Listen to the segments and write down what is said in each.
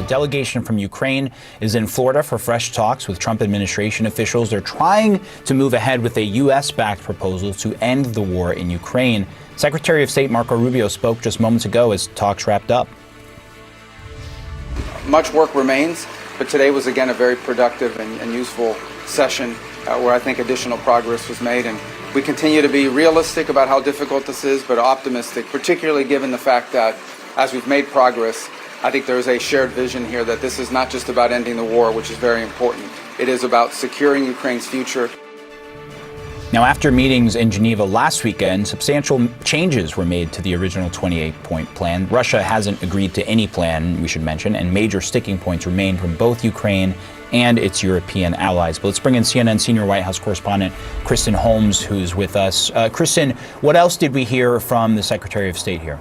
delegation from Ukraine is in Florida for fresh talks with Trump administration officials. They're trying to move ahead with a U.S.-backed proposal to end the war in Ukraine. Secretary of State Marco Rubio spoke just moments ago as talks wrapped up. Much work remains, but today was again a very productive and useful session where I think additional progress was made. And we continue to be realistic about how difficult this is, but optimistic, particularly given the fact that as we've made progress, I think there is a shared vision here that this is not just about ending the war, which is very important. It is about securing Ukraine's future. Now, after meetings in Geneva last weekend, substantial changes were made to the original 28-point plan. Russia hasn't agreed to any plan, we should mention, and major sticking points remain from both Ukraine and its European allies. But let's bring in CNN senior White House correspondent Kristen Holmes, who's with us. Kristen, what else did we hear from the Secretary of State here?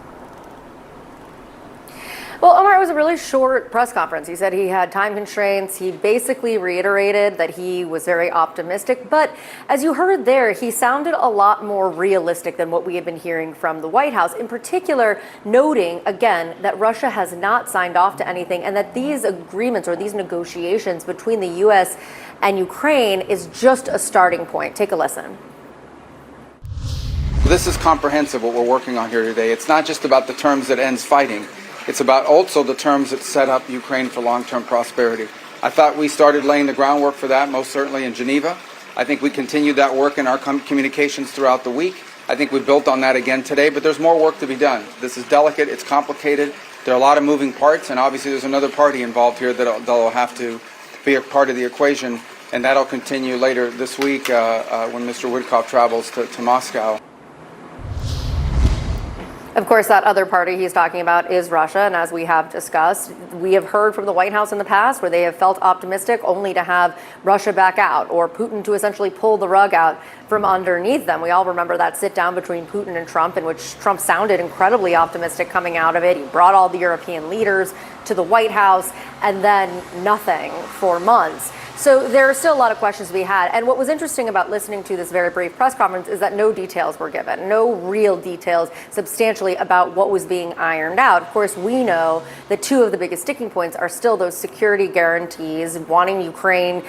Well, Omar, it was a really short press conference. He said he had time constraints. He basically reiterated that he was very optimistic. But as you heard there, he sounded a lot more realistic than what we had been hearing from the White House, in particular noting, again, that Russia has not signed off to anything and that these agreements or these negotiations between the U.S. and Ukraine is just a starting point. Take a listen. This is comprehensive, what we're working on here today. It's not just about the terms that ends fighting. It's about also the terms that set up Ukraine for long-term prosperity. I thought we started laying the groundwork for that, most certainly in Geneva. I think we continued that work in our communications throughout the week. I think we built on that again today, but there's more work to be done. This is delicate, it's complicated, there are a lot of moving parts, and obviously there's another party involved here that'll have to be a part of the equation, and that'll continue later this week when Mr. Witkoff travels to Moscow. Of course, that other party he's talking about is Russia. And as we have discussed, we have heard from the White House in the past where they have felt optimistic only to have Russia back out or Putin to essentially pull the rug out from underneath them. We all remember that sit down between Putin and Trump in which Trump sounded incredibly optimistic coming out of it. He brought all the European leaders to the White House and then nothing for months. So there are still a lot of questions to be had. And what was interesting about listening to this very brief press conference is that no details were given, no real details substantially about what was being ironed out. Of course, we know that two of the biggest sticking points are still those security guarantees, wanting Ukraine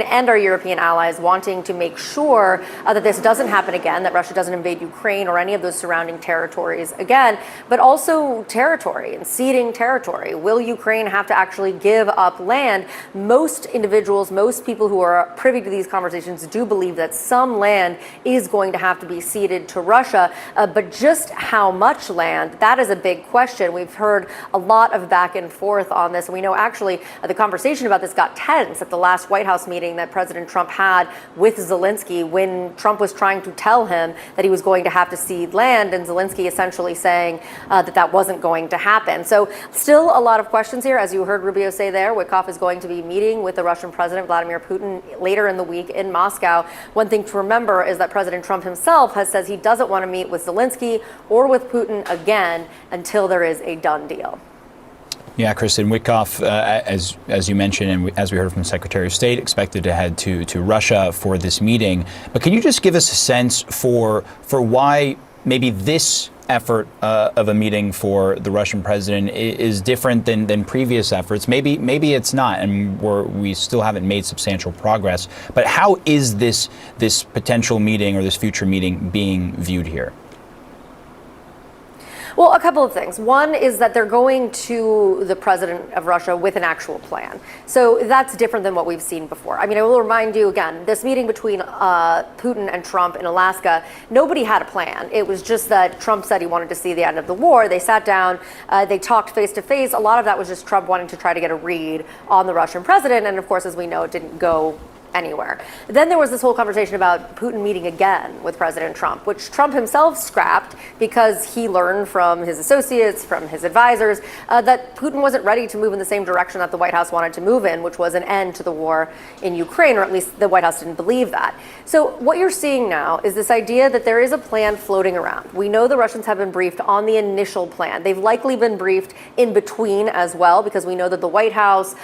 and our European allies wanting to make sure that this doesn't happen again, that Russia doesn't invade Ukraine or any of those surrounding territories again, but also territory and ceding territory. Will Ukraine have to actually give up land? Most individuals, most people who are privy to these conversations do believe that some land is going to have to be ceded to Russia, but just how much land, that is a big question. We've heard a lot of back and forth on this, and we know actually the conversation about this got tense at the last White House meeting that President Trump had with Zelensky when Trump was trying to tell him that he was going to have to cede land, and Zelensky essentially saying that wasn't going to happen. So still a lot of questions here. As you heard Rubio say there, Witkoff is going to be meeting with the Russian President Vladimir Putin later in the week in Moscow. One thing to remember is that President Trump himself has said he doesn't want to meet with Zelensky or with Putin again until there is a done deal. Yeah, Kristen, Witkoff, as you mentioned, and as we heard from the Secretary of State, expected to head to Russia for this meeting. But can you just give us a sense for why maybe this effort of a meeting for the Russian president is different than previous efforts? Maybe it's not, and we still haven't made substantial progress. But how is this potential meeting or this future meeting being viewed here? Well, a couple of things. One is that they're going to the president of Russia with an actual plan. So that's different than what we've seen before. I mean, I will remind you again, this meeting between Putin and Trump in Alaska, nobody had a plan. It was just that Trump said he wanted to see the end of the war. They sat down, they talked face to face. A lot of that was just Trump wanting to try to get a read on the Russian president. And of course, as we know, it didn't go anywhere. Then there was this whole conversation about Putin meeting again with President Trump, which Trump himself scrapped because he learned from his associates, from his advisors, that Putin wasn't ready to move in the same direction that the White House wanted to move in, which was an end to the war in Ukraine, or at least the White House didn't believe that. So what you're seeing now is this idea that there is a plan floating around. We know the Russians have been briefed on the initial plan. They've likely been briefed in between as well, because we know that the White House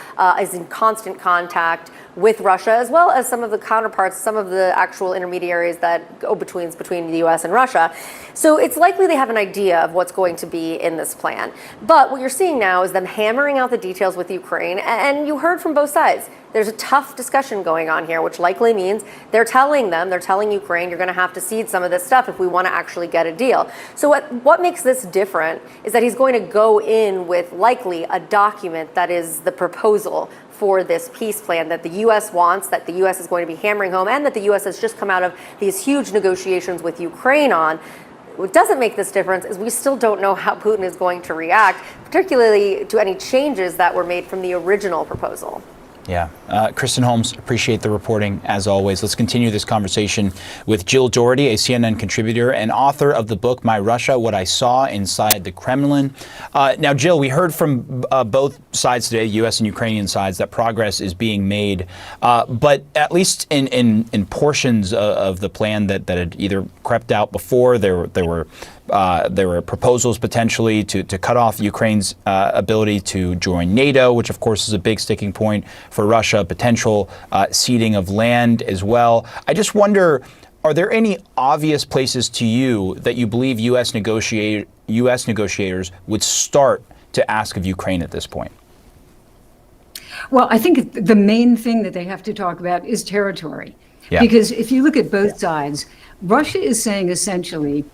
is in constant contact with Russia as well well as some of the counterparts, some of the actual intermediaries that go between the U.S. and Russia. So it's likely they have an idea of what's going to be in this plan. But what you're seeing now is them hammering out the details with Ukraine, and you heard from both sides. There's a tough discussion going on here, which likely means they're telling Ukraine, you're going to have to cede some of this stuff if we want to actually get a deal. So what makes this different is that he's going to go in with likely a document that is the proposal for this peace plan that the U.S. wants, that the U.S. is going to be hammering home, and that the U.S. has just come out of these huge negotiations with Ukraine on. What doesn't make this difference is we still don't know how Putin is going to react, particularly to any changes that were made from the original proposal. Yeah. Kristen Holmes, appreciate the reporting as always. Let's continue this conversation with Jill Doherty, a CNN contributor and author of the book, My Russia, What I Saw Inside the Kremlin. Now, Jill, we heard from both sides today, U.S. and Ukrainian sides, that progress is being made. But at least in portions of the plan that had either crept out before, there were proposals potentially to cut off Ukraine's ability to join NATO, which of course is a big sticking point for Russia, potential ceding of land as well. I just wonder, are there any obvious places to you that you believe U.S. negotiators would start to ask of Ukraine at this point? Well, I think the main thing that they have to talk about is territory. Yeah. Because if you look at both sides, Russia is saying essentially,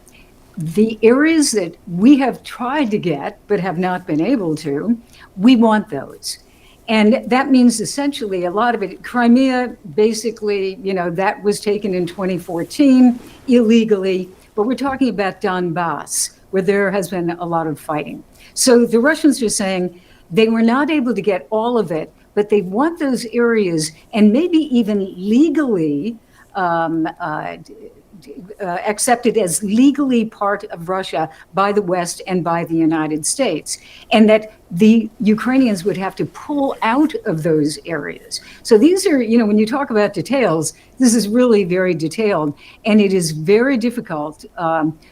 the areas that we have tried to get but have not been able to, we want those. And that means essentially a lot of it, Crimea, basically, that was taken in 2014 illegally, but we're talking about Donbass, where there has been a lot of fighting. So the Russians are saying they were not able to get all of it, but they want those areas and maybe even legally accepted as legally part of Russia by the West and by the United States, and that the Ukrainians would have to pull out of those areas. So these are, when you talk about details, this is really very detailed, and it is very difficult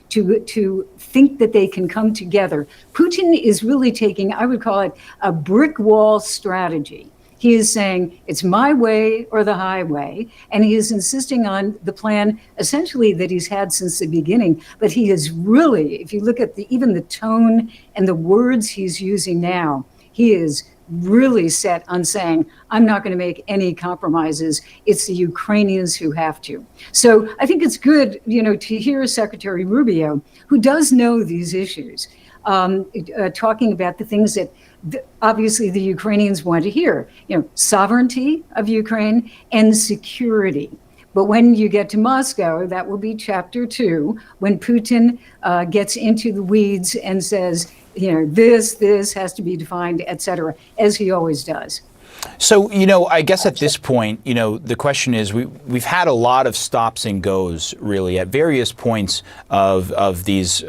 to think that they can come together. Putin is really taking, I would call it, a brick wall strategy. He is saying it's my way or the highway, and he is insisting on the plan essentially that he's had since the beginning. But he is really, if you look at even the tone and the words he's using now, he is really set on saying, I'm not going to make any compromises. It's the Ukrainians who have to. So I think it's good, to hear Secretary Rubio, who does know these issues, talking about the things that obviously the Ukrainians want to hear, sovereignty of Ukraine and security. But when you get to Moscow, that will be chapter 2, when Putin gets into the weeds and says, this has to be defined, et cetera, as he always does. So, I guess at this point, the question is we've had a lot of stops and goes really at various points of these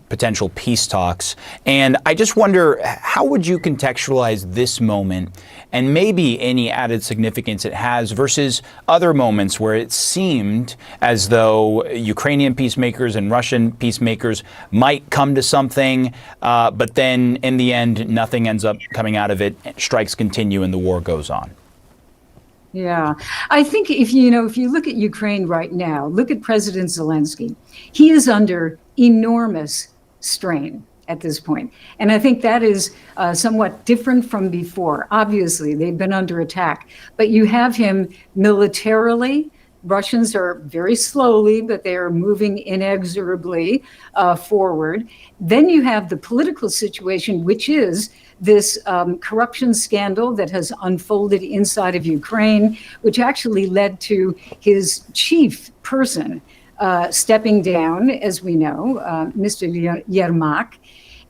potential peace talks. And I just wonder, how would you contextualize this moment and maybe any added significance it has versus other moments where it seemed as though Ukrainian peacemakers and Russian peacemakers might come to something, but then in the end, nothing ends up coming out of it. Strikes continue and the war goes on. Yeah, I think if you look at Ukraine right now, look at President Zelensky. He is under enormous strain at this point. And I think that is somewhat different from before. Obviously, they've been under attack, but you have him militarily. Russians are very slowly, but they are moving inexorably forward. Then you have the political situation, which is this corruption scandal that has unfolded inside of Ukraine, which actually led to his chief person stepping down, as we know, Mr. Yermak.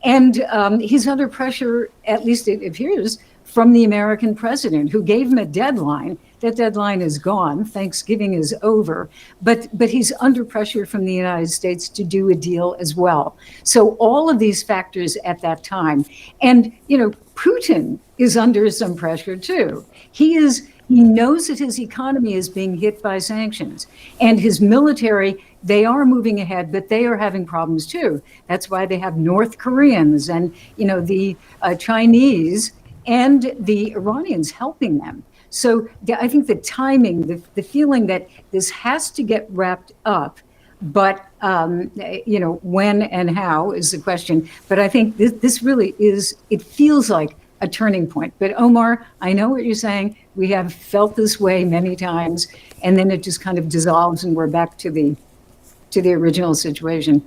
And he's under pressure, at least it appears, from the American president, who gave him a deadline. That deadline is gone. Thanksgiving is over. But he's under pressure from the United States to do a deal as well. So all of these factors at that time. And, Putin is under some pressure, too. He knows that his economy is being hit by sanctions. And his military, they are moving ahead, but they are having problems, too. That's why they have North Koreans and, the Chinese and the Iranians helping them. So I think the timing, the feeling that this has to get wrapped up, but when and how is the question. But I think this really is, it feels like a turning point. But Omar, I know what you're saying. We have felt this way many times, and then it just kind of dissolves and we're back to the original situation.